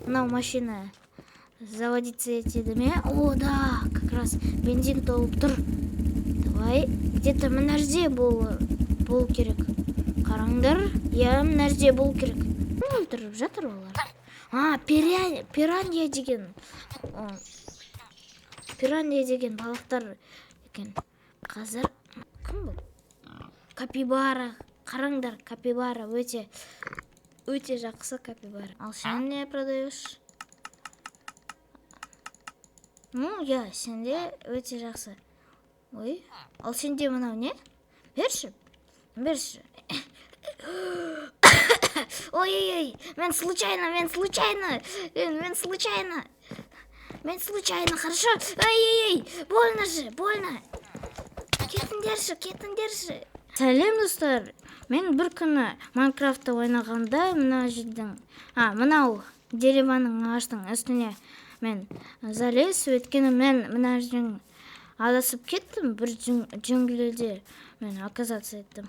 мынау машина заводиться етеді ме? О, да, как раз бензин толып тұр. Давай, где-то мына жерде болу керек. Қараңдар, иә, мына жерде болу керек. Өлтіріп жатыр олар. Пиранья деген балықтар екен. Қазір кім бұл? Капибара. Қараңдар, капибара өте жақсы капибара. Ал сен не продаешь? Я, сенде өте жақсы. Ой, ал сенде мынау не? Берші. Ой, мен случайно, хорошо? Ой, больно. Кетіңдерші. Сәлем, достар. Мен бір күні Майнкрафтта ойнағанда мынау дереваның ағаштың үстіне мен залез, өйткені мен мына жерден адасып кеттім, бір джунглиде мен оказаться еттім.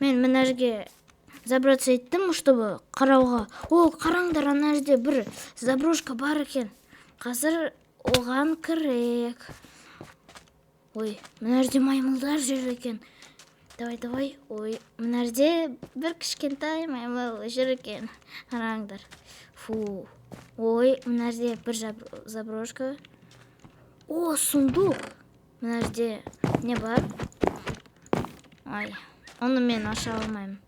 Мен мына жерге забраться еттім, чтобы қарауға. Қараңдар, ана жерде бір заброшка бар екен. Қазір оған кірек. Ой, мына жерде маймылдар жүр екен. Давай. Ой, мына жерде бір кішкентай маймыл жүр екен. Қараңдар. Ой, мына жерде бір заброшка. Сундук. Мына жерде не бар? Ой, оны мен аша алмаймын.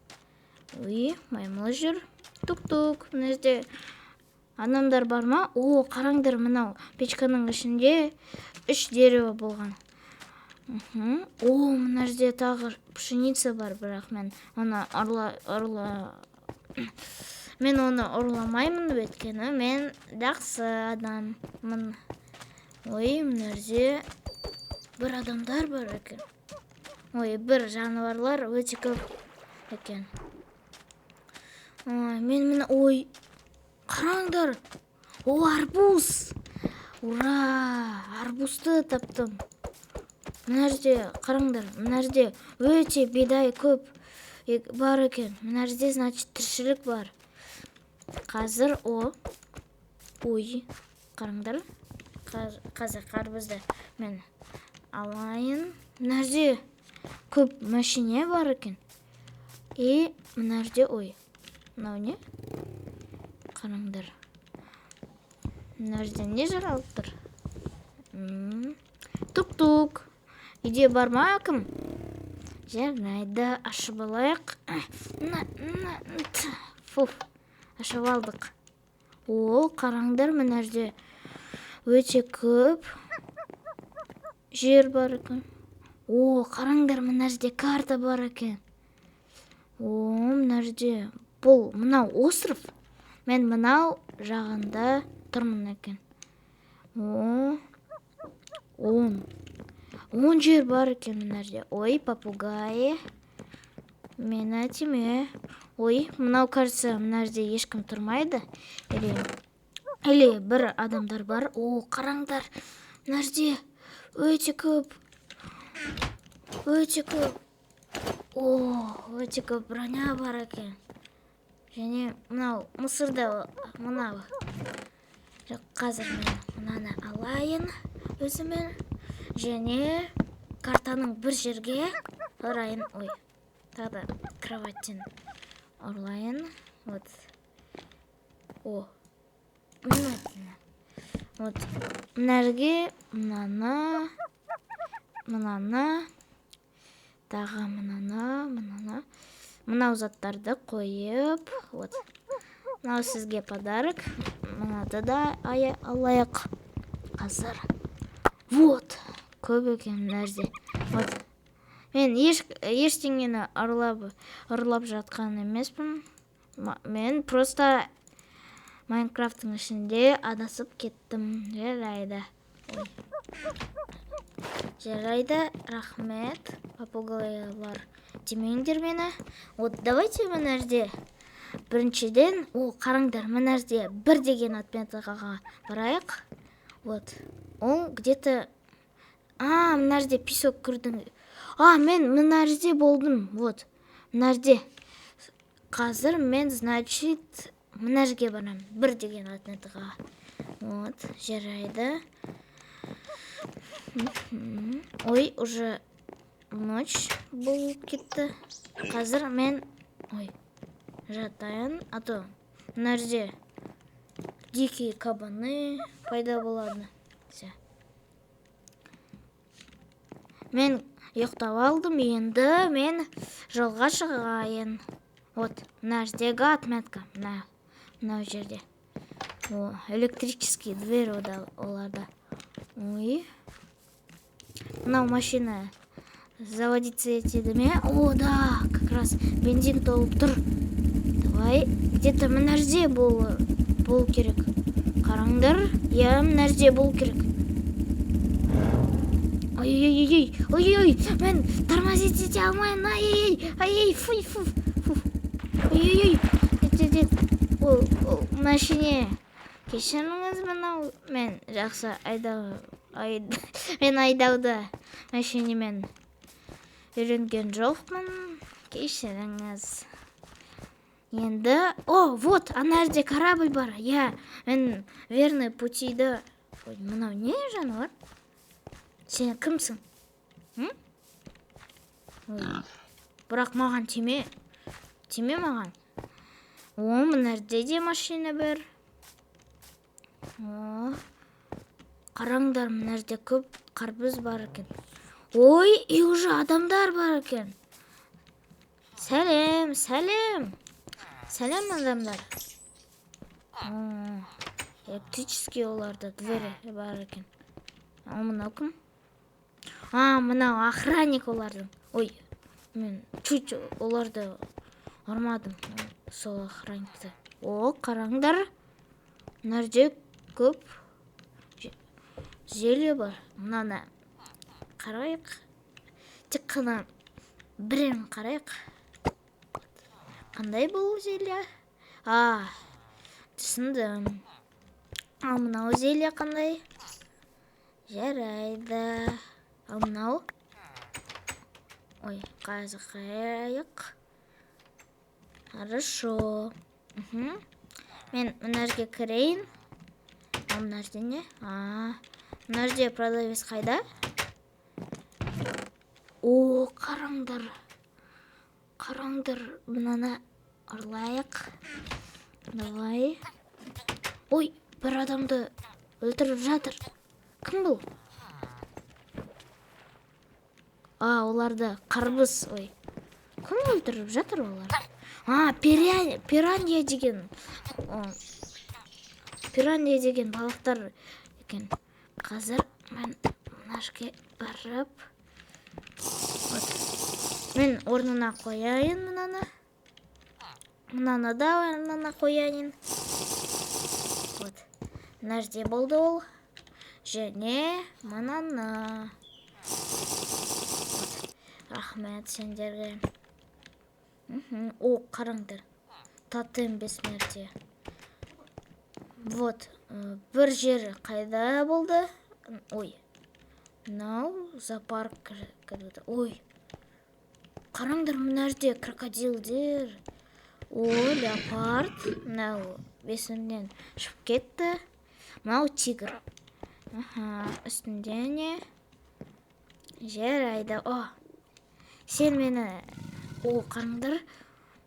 Ой, маймыл жүр. Тук-тук. Мына жерде адамдар бар ма? Қараңдар, мынау печканың ішінде 3 дерево болған. Мына жерде тағы пшеница бар, бірақ мен оны ұрламаймын, өйткені мен жақсы адаммын. Ой, мына жерде бір адамдар бар екен. Ой, бір жануарлар өте көп екен. Ой, қараңдар. Арбуз. Ура, арбузды таптым. Мына жерде қараңдар, мына жерде өте бидай көп бар екен. Мына жерде, значит, тіршілік бар. Қазір ой, қараңдар. Қазір арбузды мен алайын. Мына жерде көп машина бар екен. И мына жерде мынау не? Қараңдар. Мына жерде не жаралып тұр? Тук-тук. Үйде бар ма кім? Жарайды, ашып алайық. Ашып алдық. Қараңдар, мына жерде өте көп жер бар екен. Қараңдар, мына жерде карта бар екен. Мына жерде мынау остров. Мен мынау жағында тұрмын екен. 10 жер бар екен мына жерде. Ой, попугай. Мені тиме. Ой, мынау кажется, мына жерде ешкім тұрмайды. Или бір адамдар бар. Қараңдар, мына жерде өте көп броня бар екен. Және мынау Мысырда мынау. Қазір мен мынаны алайын өзімен. Және картаның бір жерге орайын. Ой, тағы кроваттен орлайын. Мына жерге мынаны тағы мынау заттарды қойып, мынау сізге подарок. Мынады да алайық. Қазір көп екен мына жерде. Мен ештеңені ұрлап жатқан емеспін. Мен просто Майнкрафттың ішінде адасып кеттім. Жарайды, рахмет. Попугайлар, демеңдер мені. Давайте мына жерде біріншіден, қараңдар, мына жерде 1 деген отметкаға барайық. Ол где-то мына жерде песок көрдің. Мен мына жерде болдым. Мына жерде. Қазір мен, значит, мына жерге барамын, 1 деген отметка. Вот, жарайды. Ой, уже ночь болып кетті. Қазір мен жатайын, а то мына жерде дикие кабаны пайда болады. Мен ұйықтап алдым, енді мен жолға шығайын. Вот, мына жердегі отметка, мынау жерде. Электрический дверь оларда. Ой. Мынау машина заводиться етеді ме? О, да, как раз бензин толып тұр. Давай, где-то мына жерде болу керек. Қараңдар, я мына жерде болу керек. Ой, мен тормозить ете алмайын. Ай, фу. Ой, ол машине. Кешіріңіз, мынау мен жақсы мен айдауды машинемен үйренген жоқпын. Кешіріңіз. Енді, вот, ана жерде корабль бар. Я, мен верный путиді. Мынау не жануар? Сен кімсің? Бірақ маған тиме маған. Мына жерде де машина бар. Қараңдар, мына жерде көп қарбыз бар екен. Ой, и уже адамдар бар екен. Сәлем адамдар. Электрический оларда двери бар екен. Мынау кім? Мынау охранник олардың. Ой, мен чуть оларды ұрмадым, сол охранникті. Қараңдар, мына жерде көп зелье бар. Мынаны қарайық. Тек қана бірін қарайық. Қандай бұл зелье? Түсіндім. Мынау зелье қандай? Жарайды. Мынау? Ой, қазір қарайық. Хорошо. Мен мына жерге кірейін. Мына жерде не? Мына жерде продавец қайда? Қараңдар, мынаны ұрлайық. Давай. Ой, бір адамды өлтіріп жатыр. Кім бұл? Оларды қарбыз, Кім өлтіріп жатыр олар? Пиранья деген балықтар екен. Қазір мен мына жерге барып, мен орнына қояйын мынаны. Мынаны да орнына қояйын. Мына жерде болды ол. Және мынаны. Рахмет сендерге. Қараңдар. Тотем бессмертия. Вот, бір жері қайда болды? Мынау зоопарк кірді. Қараңдар, мына жерде крокодилдер. Леопард. Мынау бесінен шығып кетті. Мынау тигр. Үстінде не? Жарайды. Сен мені... Қараңдар.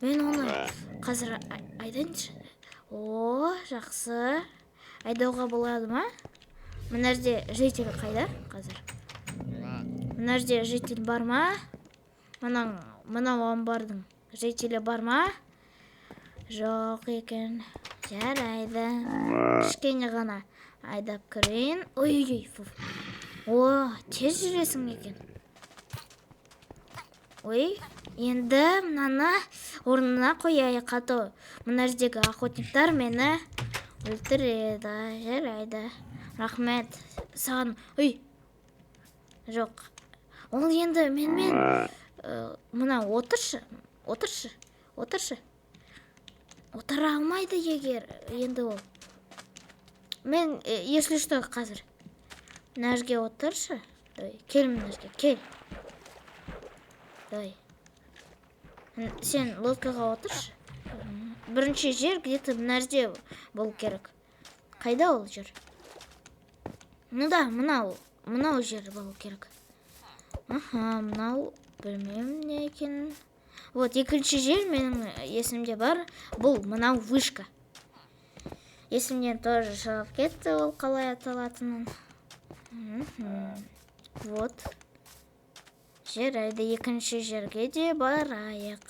Мен оны қазір айдайыншы. Жақсы. Айдауға болады ма? Мына жерде житель қайда қазір? Мына жерде житель бар ма? Мынау амбардың жителі бар ма? Жоқ екен. Жарайды. Кішкене ғана айдап көрейін. Ой, тез жүресің екен. Енді мынаны орнына қояйық, ато мына жердегі охотниктар мені өлтіреді. Жарайды. Рахмет. Саған, жоқ. Ол енді менмен мына отыршы. Отыра алмайды егер енді ол. Мен, если что, қазір. Мына жерге отыршы. Кел мына жерге, кел. Сен лодкаға отыршы. бірінші жер где-то мына жерде болу керек. Қайда ол жер? Да, мынау жер болу керек. Мынау білмеймін не екенін. Вот екінші жер менің есімде бар. Бұл мынау вышка. Есімнен тоже шығып кетті ол қалай аталатынын. Вот. Жарайды, екінші жерге де барайық.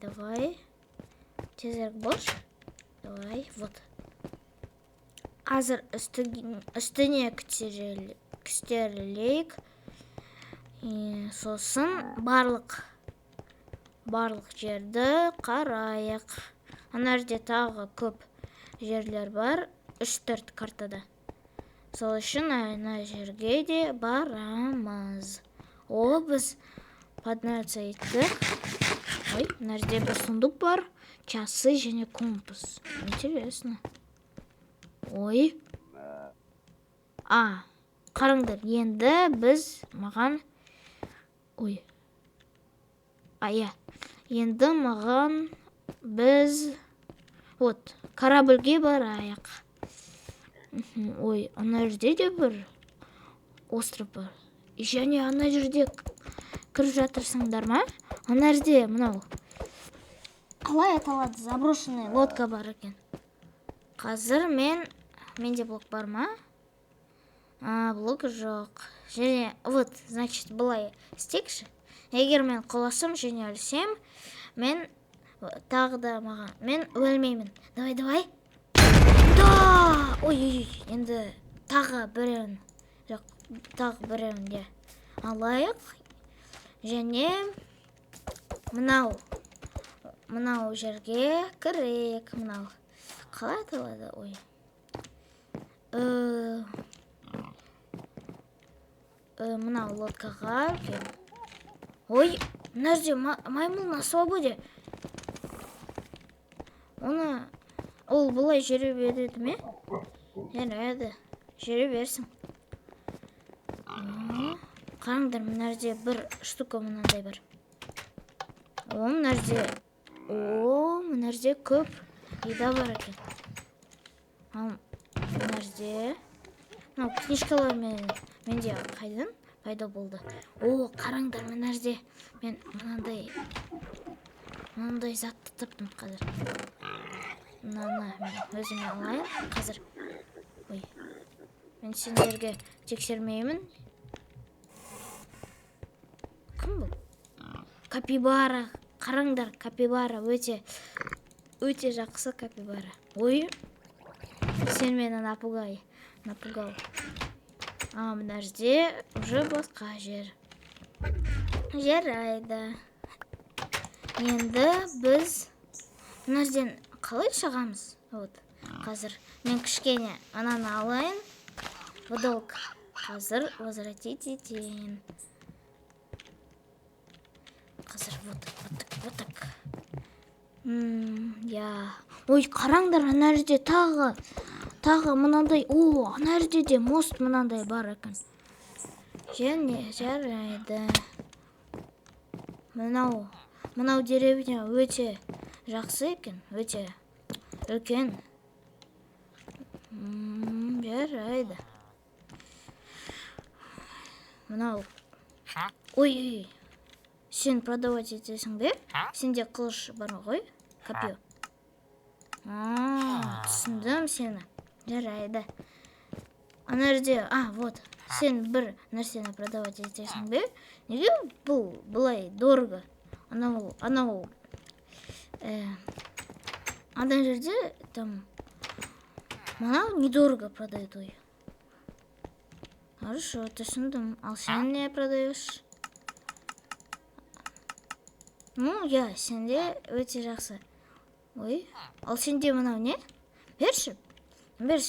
Давай. Тезірек болшы. Давай, вот. Азыр үстіне күстерілейік. Сосын барлық жерді қарайық. Ана жерде тағы көп жерлер бар. 3-4 картада. Сол үшін ана жерге де барамыз. Біз подняться еттік. Мына жерде бір сундук бар. Часы және компас. Интересно. Қараңдар, енді біз маған... Енді маған біз... Вот, корабльге барайық. Ана жерде де бір остров бар. Және ана жерде кіріп жатырсыңдар ма? Ана жерде мынау қалай аталады? Заброшенный лодка бар екен. Қазір менде блок бар ма? Блок жоқ. Және, вот, значит, былай істекші. Егер мен құласам және өлсем, мен тағы да маған, мен өлмеймін. Давай. Да! Енді тағы біреуін. Жоқ, тағы біреуін, алайық. Және мынау жерге кірейік. Мынау. Қалай аталады? Мынау лодкаға. Мына жерде маймыл на свободе. Ол бұлай жүре береді ме? Жарайды, жүре берсін. Қараңдар, мына жерде бір штука мынандай бар. Мына жерде көп еда бар екен. Мына жерде книжкалар менде қайдан пайда болды. Қараңдар, мына жерде мен мынандай затты таптым қазір. Мынаны мен өзіме алайын қазір. Мен сендерге тексермеймін. Кім бұл? Капибара. Қараңдар, капибара өте жақсы капибара. Сен мені напугау. Мына жерде уже басқа жер. Жарайды. Енді біз мына жерден қалай шығамыз? Қазір мен кішкене ананы алайын. Выдалк. Қазір возвратить етейін. Қазір вот так. Қараңдар, ана жерде тағы мынандай, ана жерде де мост мынандай бар екен. Және жарайды. Мынау деревня өте жақсы екен, өте үлкен. Жарайды. Мынау. Сен продавать етесің бе? Сенде қылыш бар ғой? Копье. Түсіндім сені. Жарайды. Ана жерде, вот. Сен бір нәрсені продавать етесің бе? Неге бұл бұлай дорого? Анау ана жерде там мынау недорого продают. Хорошо, түсіндім. Ал сен не продаешь? Сенде өте жақсы. Ал сенде мынау не? Берші. Мен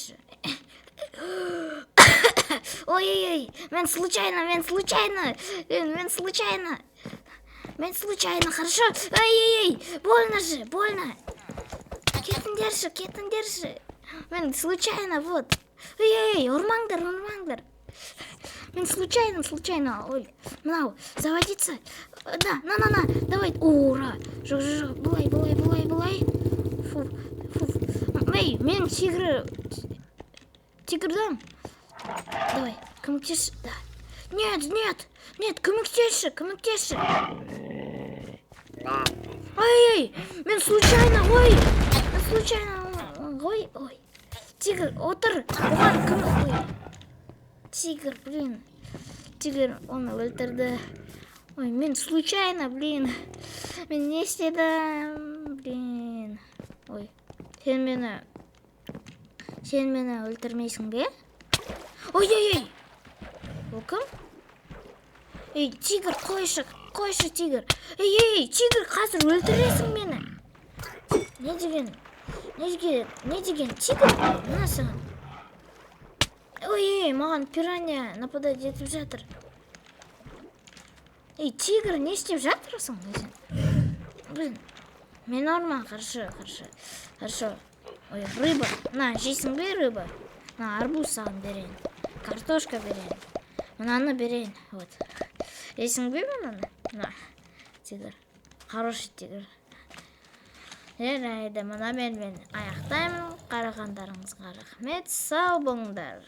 случайно, хорошо? Больно же. Кетіңдерші. Мен случайно, вот. Ұрмаңдар. Мен случайно. Ой, мынау, заводиться. Да, на, давай. Ура. Жоқ, былай. Фу. Эй, мен тигрдам. Давай, көмектесші. Да. Нет, көмектесші. Ай, мен случайно. Ой. Тигр, отыр. Оған ой. Тигр, блин. Тигр оны өлтірді. Ой, мен случайно, блин. Мен не істедім, блин. Ой, сен мені өлтірмейсің бе? Ой. Ол кім? Ей, тигр, қойшы, тигр. Ей, тигр, қазір өлтіресің мені. Не деген тигр? Мына саған. Ой, маған пиранья нападать етіп жатыр. Ей, тигр, не істеп жатырсың? Блин, мен нормально, хорошо. Ой, рыба. На, жейсің бе рыба? На, арбуз саған берейін. Картошка берейін. Мынаны берейін. Вот. Жейсің бе мынаны? На, тигр. Хороший тигр. Жарайды, мына мен аяқтаймын. Қарағандарыңызға рахмет. Сау болыңдар.